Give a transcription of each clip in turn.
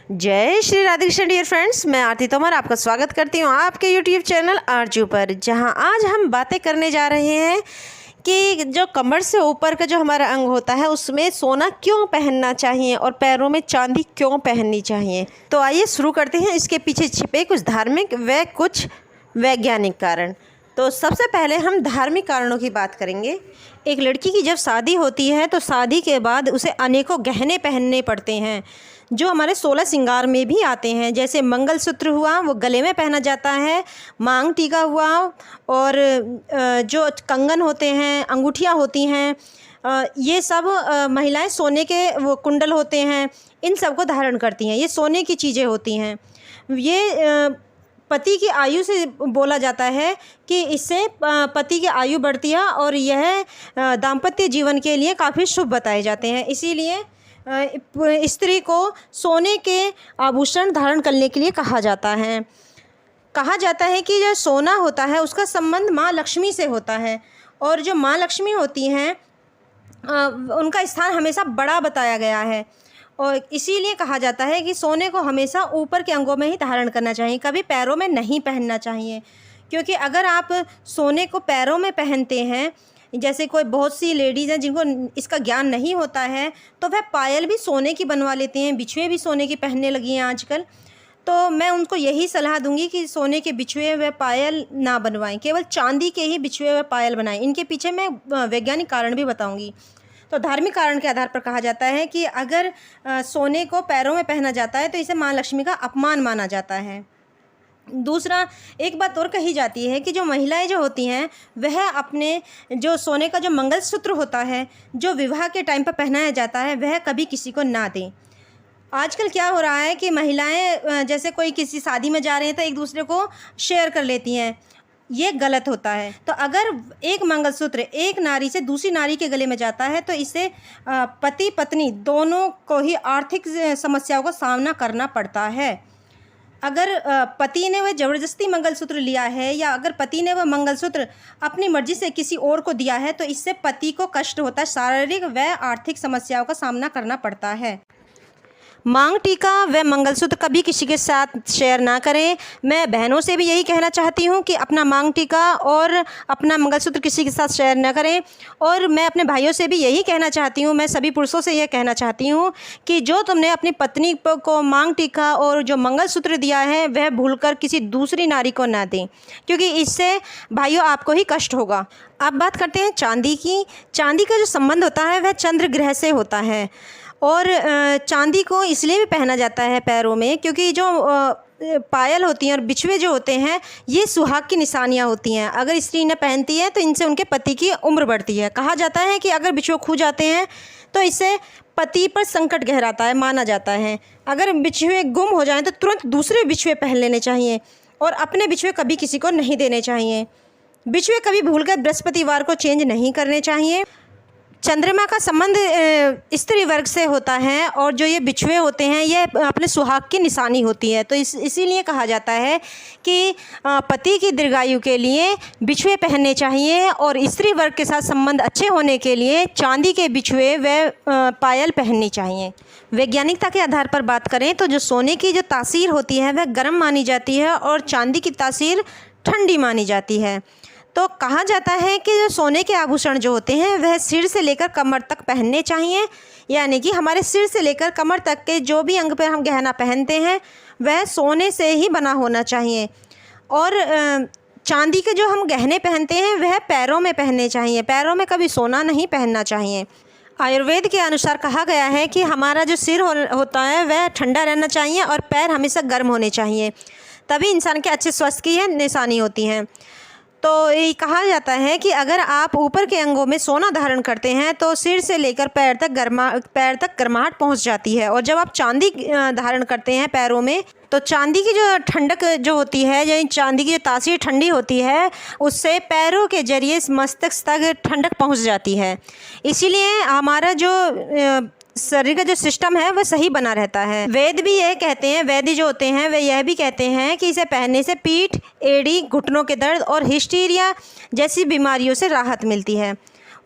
जय Shri Radhe Krishna dear friends, मैं आरती तोमर आपका स्वागत करती हूँ आपके यूट्यूब चैनल आरजू पर, जहाँ आज हम बातें करने जा रहे हैं कि जो कमर से ऊपर का जो हमारा अंग होता है उसमें सोना क्यों पहनना चाहिए और पैरों में चांदी क्यों पहननी चाहिए। तो आइए शुरू करते हैं इसके पीछे छिपे कुछ धार्मिक व कुछ वैज्ञानिक कारण। तो सबसे पहले हम धार्मिक कारणों की बात करेंगे। एक लड़की की जब शादी होती है तो शादी के बाद उसे अनेकों गहने पहनने पड़ते हैं जो हमारे 16 श्रृंगार में भी आते हैं। जैसे मंगलसूत्र हुआ, वो गले में पहना जाता है, मांग टीका हुआ, और जो कंगन होते हैं, अंगूठियाँ होती हैं, ये सब महिलाएं सोने के वो कुंडल होते हैं, इन सब को धारण करती हैं। ये सोने की चीज़ें होती हैं। ये पति की आयु से बोला जाता है कि इससे पति की आयु बढ़ती है और यह दाम्पत्य जीवन के लिए काफ़ी शुभ बताए जाते हैं। इसीलिए स्त्री को सोने के आभूषण धारण करने के लिए कहा जाता है। कहा जाता है कि जो सोना होता है उसका संबंध माँ लक्ष्मी से होता है, और जो माँ लक्ष्मी होती हैं उनका स्थान हमेशा बड़ा बताया गया है, और इसीलिए कहा जाता है कि सोने को हमेशा ऊपर के अंगों में ही धारण करना चाहिए, कभी पैरों में नहीं पहनना चाहिए। क्योंकि अगर आप सोने को पैरों में पहनते हैं, जैसे कोई बहुत सी लेडीज़ हैं जिनको इसका ज्ञान नहीं होता है, तो वह पायल भी सोने की बनवा लेती हैं, बिछुए भी सोने की पहनने लगी हैं आजकल। तो मैं उनको यही सलाह दूंगी कि सोने के बिछुए व पायल ना बनवाएं, केवल चांदी के ही बिछुए व पायल बनाएं। इनके पीछे मैं वैज्ञानिक कारण भी बताऊंगी। तो धार्मिक कारण के आधार पर कहा जाता है कि अगर सोने को पैरों में पहना जाता है तो इसे माँ लक्ष्मी का अपमान माना जाता है। दूसरा, एक बात और कही जाती है कि जो महिलाएं जो होती हैं वह अपने जो सोने का जो मंगलसूत्र होता है जो विवाह के टाइम पर पहनाया जाता है वह कभी किसी को ना दें। आजकल क्या हो रहा है कि महिलाएं जैसे कोई किसी शादी में जा रहे हैं तो एक दूसरे को शेयर कर लेती हैं, ये गलत होता है। तो अगर एक मंगलसूत्र एक नारी से दूसरी नारी के गले में जाता है तो इससे पति पत्नी दोनों को ही आर्थिक समस्याओं का सामना करना पड़ता है। अगर पति ने वह ज़बरदस्ती मंगलसूत्र लिया है या अगर पति ने वह मंगलसूत्र अपनी मर्ज़ी से किसी और को दिया है तो इससे पति को कष्ट होता है, शारीरिक व आर्थिक समस्याओं का सामना करना पड़ता है। मांग टीका व मंगलसूत्र कभी किसी के साथ शेयर ना करें। मैं बहनों से भी यही कहना चाहती हूँ कि अपना मांग टीका और अपना मंगलसूत्र किसी के साथ शेयर ना करें। और मैं अपने भाइयों से भी यही कहना चाहती हूँ, मैं सभी पुरुषों से यह कहना चाहती हूँ कि जो तुमने अपनी पत्नी को मांग टीका और जो मंगलसूत्र दिया है वह भूलकर किसी दूसरी नारी को ना दें, क्योंकि इससे भाइयों आपको ही कष्ट होगा। अब बात करते हैं चांदी की। चांदी का जो संबंध होता है वह चंद्र ग्रह से होता है, और चांदी को इसलिए भी पहना जाता है पैरों में क्योंकि जो पायल होती हैं और बिछुए जो होते हैं ये सुहाग की निशानियां होती हैं। अगर स्त्री ने पहनती है तो इनसे उनके पति की उम्र बढ़ती है। कहा जाता है कि अगर बिछुए खो जाते हैं तो इससे पति पर संकट गहराता है, माना जाता है। अगर बिछुए गुम हो जाएं तो तुरंत दूसरे बिछुए पहन लेने चाहिए और अपने बिछुए कभी किसी को नहीं देने चाहिए। बिछुए कभी भूलकर बृहस्पतिवार को चेंज नहीं करने चाहिए। चंद्रमा का संबंध स्त्री वर्ग से होता है और जो ये बिछुए होते हैं ये अपने सुहाग की निशानी होती है। तो इसीलिए कहा जाता है कि पति की दीर्घायु के लिए बिछुए पहनने चाहिए और स्त्री वर्ग के साथ संबंध अच्छे होने के लिए चांदी के बिछुए व पायल पहननी चाहिए। वैज्ञानिकता के आधार पर बात करें तो जो सोने की जो तासीर होती है वह गर्म मानी जाती है और चांदी की तासीर ठंडी मानी जाती है। तो कहा जाता है कि जो सोने के आभूषण जो होते हैं वह सिर से लेकर कमर तक पहनने चाहिए, यानी कि हमारे सिर से लेकर कमर तक के जो भी अंग पर हम गहना पहनते हैं वह सोने से ही बना होना चाहिए। और चांदी के जो हम गहने पहनते हैं वह पैरों में पहनने चाहिए, पैरों में कभी सोना नहीं पहनना चाहिए। आयुर्वेद के अनुसार कहा गया है कि हमारा जो सिर होता है वह ठंडा रहना चाहिए और पैर हमेशा गर्म होने चाहिए, तभी इंसान के अच्छे स्वास्थ्य की निशानी होती हैं। तो ये कहा जाता है कि अगर आप ऊपर के अंगों में सोना धारण करते हैं तो सिर से लेकर पैर तक गर्माहट पहुंच जाती है। और जब आप चांदी धारण करते हैं पैरों में तो चांदी की जो ठंडक जो होती है, यानी चांदी की जो तासीर ठंडी होती है, उससे पैरों के जरिए मस्तिष्क तक ठंडक पहुंच जाती है। इसीलिए हमारा जो शरीर का जो सिस्टम है वह सही बना रहता है। वेद भी यह कहते हैं, वैद्य जो होते हैं वे यह भी कहते हैं कि इसे पहनने से पीठ, एड़ी, घुटनों के दर्द और हिस्टीरिया जैसी बीमारियों से राहत मिलती है।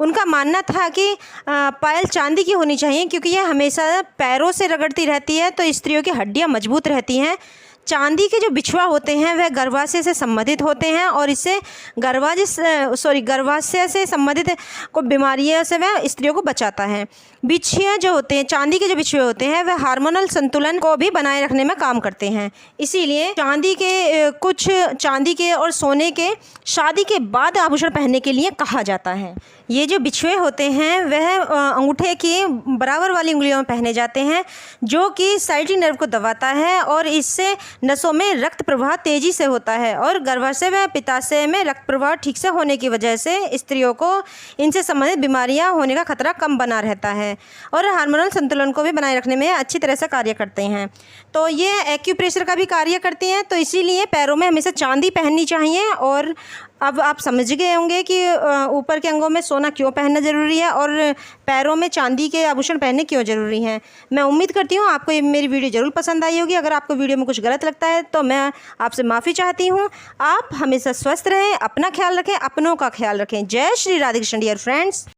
उनका मानना था कि पायल चांदी की होनी चाहिए, क्योंकि यह हमेशा पैरों से रगड़ती रहती है तो स्त्रियों की हड्डियां मजबूत रहती हैं। चांदी के जो बिछुआ होते हैं वह गर्भाशय से संबंधित होते हैं और इससे गर्भाशय से संबंधित को बीमारियों से वह स्त्रियों को बचाता है। बिछुए जो होते हैं, चांदी के जो बिछुए होते हैं वह हार्मोनल संतुलन को भी बनाए रखने में काम करते हैं। इसीलिए कुछ चांदी के और सोने के शादी के बाद आभूषण पहनने के लिए कहा जाता है। ये जो बिछुए होते हैं वह अंगूठे की बराबर वाली उंगलियों में पहने जाते हैं, जो कि साइटिक नर्व को दबाता है और इससे नसों में रक्त प्रवाह तेजी से होता है और गर्भाशय व पित्ताशय में रक्त प्रवाह ठीक से होने की वजह से स्त्रियों को इनसे संबंधित बीमारियां होने का खतरा कम बना रहता है और हार्मोनल संतुलन को भी बनाए रखने में अच्छी तरह से कार्य करते हैं। तो ये एक्यूप्रेशर का भी कार्य करती हैं, तो इसीलिए पैरों में हमेशा चांदी पहननी चाहिए। और अब आप समझ गए होंगे कि ऊपर के अंगों में सोना क्यों पहनना ज़रूरी है और पैरों में चांदी के आभूषण पहनने क्यों ज़रूरी हैं। मैं उम्मीद करती हूँ आपको ये मेरी वीडियो ज़रूर पसंद आई होगी। अगर आपको वीडियो में कुछ गलत लगता है तो मैं आपसे माफ़ी चाहती हूँ। आप हमेशा स्वस्थ रहें, अपना ख्याल रखें, अपनों का ख्याल रखें। जय श्री राधे कृष्ण डियर फ्रेंड्स।